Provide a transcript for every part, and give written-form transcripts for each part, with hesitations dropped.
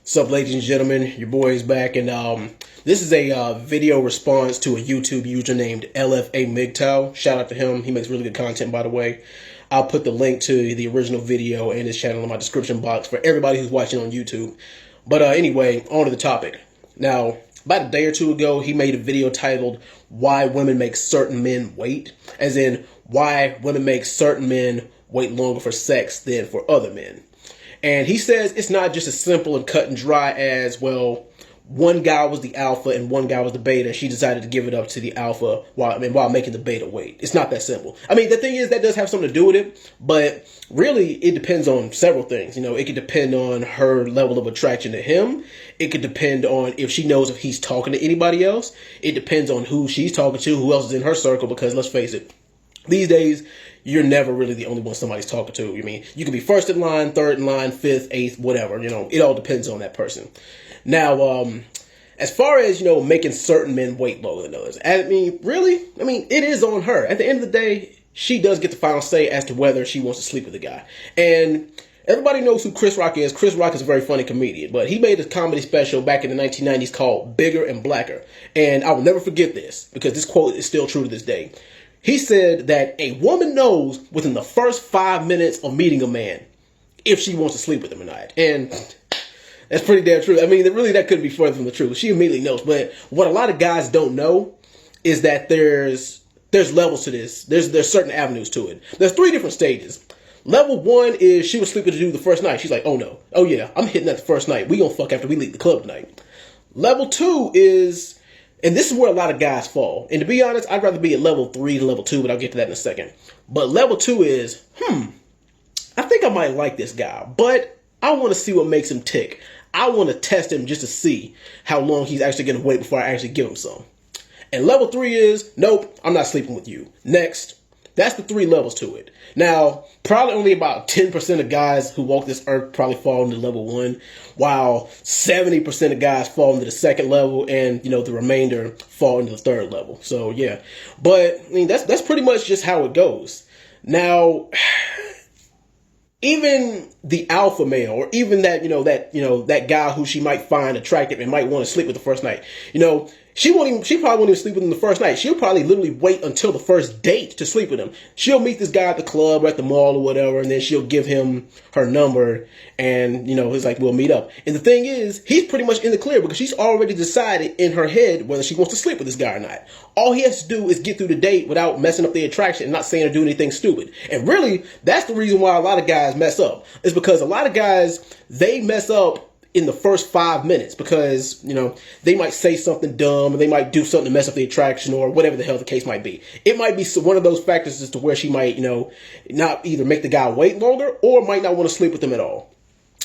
Sup, ladies and gentlemen, your boy is back, and this is a video response to a YouTube user named LFA-MGTOW. Shout out to him. He makes really good content, by the way. I'll put the link to the original video and his channel in my description box for everybody who's watching on YouTube. But anyway, on to the topic. Now, about a day or two ago, he made a video titled, "Why Women Make Certain Men Wait," as in, why women make certain men wait longer for sex than for other men. And he says it's not just as simple and cut and dry as, well, one guy was the alpha and one guy was the beta, and she decided to give it up to the alpha while making the beta wait. It's not that simple. I mean, the thing is, that does have something to do with it, but really it depends on several things. You know, it could depend on her level of attraction to him. It could depend on if she knows if he's talking to anybody else. It depends on who she's talking to, who else is in her circle, because let's face it, these days, you're never really the only one somebody's talking to. I mean, you can be first in line, third in line, fifth, eighth, whatever. You know, it all depends on that person. Now, as far as, making certain men wait longer than others, I mean, it is on her. At the end of the day, she does get the final say as to whether she wants to sleep with the guy. And everybody knows who Chris Rock is. Chris Rock is a very funny comedian, but he made a comedy special back in the 1990s called Bigger and Blacker. And I will never forget this, because this quote is still true to this day. He said that a woman knows within the first 5 minutes of meeting a man if she wants to sleep with him or not. And that's pretty damn true. I mean, really, that couldn't be further from the truth. She immediately knows. But what a lot of guys don't know is that there's levels to this. There's certain avenues to it. There's 3 different stages. Level 1 is she was sleeping to do the first night. She's like, oh no. Oh yeah, I'm hitting that the first night. We gonna fuck after we leave the club tonight. Level 2 is... and this is where a lot of guys fall. And to be honest, I'd rather be at level 3 than level 2, but I'll get to that in a second. But level 2 is, I think I might like this guy, but I want to see what makes him tick. I want to test him just to see how long he's actually going to wait before I actually give him some. And level 3 is, nope, I'm not sleeping with you. Next. That's the 3 levels to it. Now, probably only about 10% of guys who walk this earth probably fall into level 1, while 70% of guys fall into the 2nd level, and, the remainder fall into the 3rd level. So, yeah. But, I mean, that's pretty much just how it goes. Now, even the alpha male, or even that guy who she might find attractive and might want to sleep with the first night, she probably won't even sleep with him the first night. She'll probably literally wait until the first date to sleep with him. She'll meet this guy at the club or at the mall or whatever, and then she'll give him her number, and, it's like, we'll meet up. And the thing is, he's pretty much in the clear because she's already decided in her head whether she wants to sleep with this guy or not. All he has to do is get through the date without messing up the attraction and not saying or doing anything stupid. And really, that's the reason why a lot of guys mess up. Is because a lot of guys, they mess up in the first 5 minutes because, they might say something dumb, or they might do something to mess up the attraction, or whatever the hell the case might be. It might be one of those factors as to where she might, not either make the guy wait longer or might not want to sleep with him at all.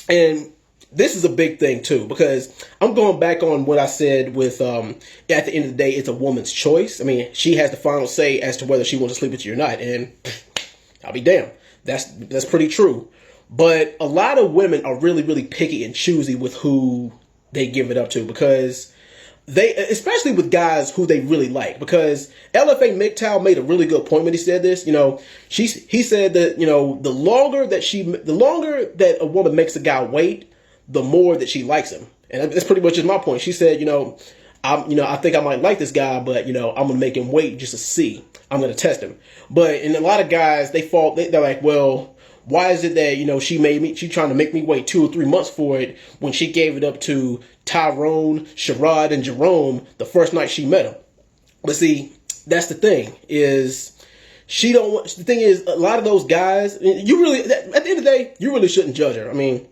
And this is a big thing too, because I'm going back on what I said with, at the end of the day, it's a woman's choice. I mean, she has the final say as to whether she wants to sleep with you or not. And I'll be damned. That's pretty true. But a lot of women are really, really picky and choosy with who they give it up to, because especially with guys who they really like, because LFA-MGTOW made a really good point when he said this. He said that, the longer that a woman makes a guy wait, the more that she likes him. And that's pretty much just my point. She said, I think I might like this guy, but, I'm going to make him wait just to see. I'm going to test him. And a lot of guys, they're like, well, why is it that, she trying to make me wait 2 or 3 months for it when she gave it up to Tyrone, Sherrod, and Jerome the first night she met him? But see, that's the thing, is the thing is, a lot of those guys, at the end of the day, you really shouldn't judge her. I mean,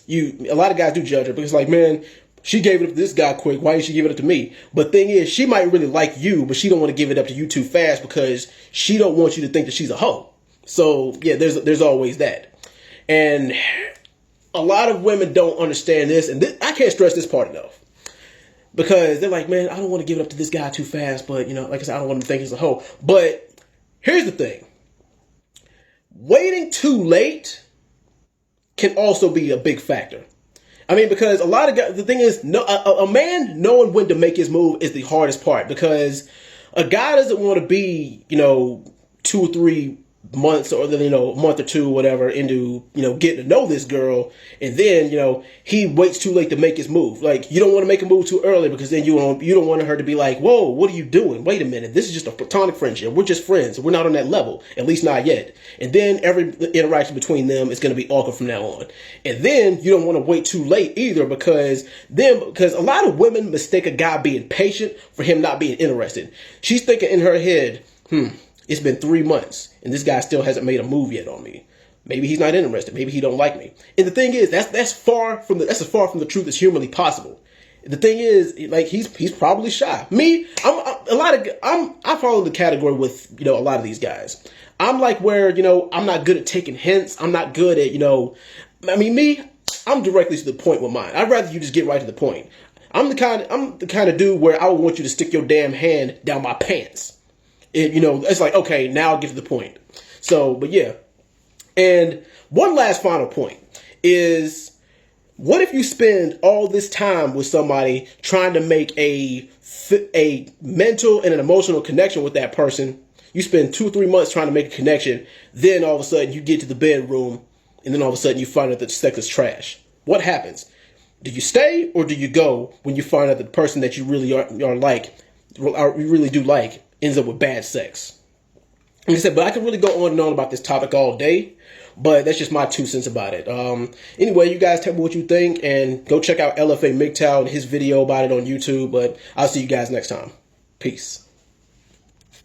a lot of guys do judge her because, like, man, she gave it up to this guy quick. Why didn't she give it up to me? But thing is, she might really like you, but she don't want to give it up to you too fast because she don't want you to think that she's a hoe. So, yeah, there's always that. And a lot of women don't understand this, and I can't stress this part enough. Because they're like, man, I don't want to give it up to this guy too fast, but, like I said, I don't want him to think he's a hoe. But here's the thing. Waiting too late can also be a big factor. I mean, because a lot of guys, the thing is, a man knowing when to make his move is the hardest part, because a guy doesn't want to be, 2 or 3 months or a month or two, whatever, into getting to know this girl, and then he waits too late to make his move. Like, you don't want to make a move too early, because then you don't want her to be like, whoa, what are you doing? Wait a minute, this is just a platonic friendship. We're just friends. We're not on that level, at least not yet. And then every interaction between them is going to be awkward from now on. And then you don't want to wait too late either, because a lot of women mistake a guy being patient for him not being interested. She's thinking in her head, it's been 3 months and this guy still hasn't made a move yet on me. Maybe he's not interested. Maybe he don't like me. And the thing is, that's as far from the truth as humanly possible. The thing is, like, he's probably shy. Me, I follow the category with a lot of these guys. I'm like where I'm not good at taking hints. I'm not good at I'm directly to the point with mine. I'd rather you just get right to the point. I'm the kind of dude where I would want you to stick your damn hand down my pants. It's like, okay, now I'll get to the point. So, but yeah. And one last final point is, what if you spend all this time with somebody trying to make a mental and an emotional connection with that person? You spend 2 or 3 months trying to make a connection. Then all of a sudden you get to the bedroom, and then all of a sudden you find out that the sex is trash. What happens? Do you stay or do you go when you find out that the person that you really you really do like ends up with bad sex? Like I said, but I could really go on and on about this topic all day, but that's just my 2 cents about it. Anyway, you guys tell me what you think, and go check out LFA-MGTOW and his video about it on YouTube, but I'll see you guys next time. Peace.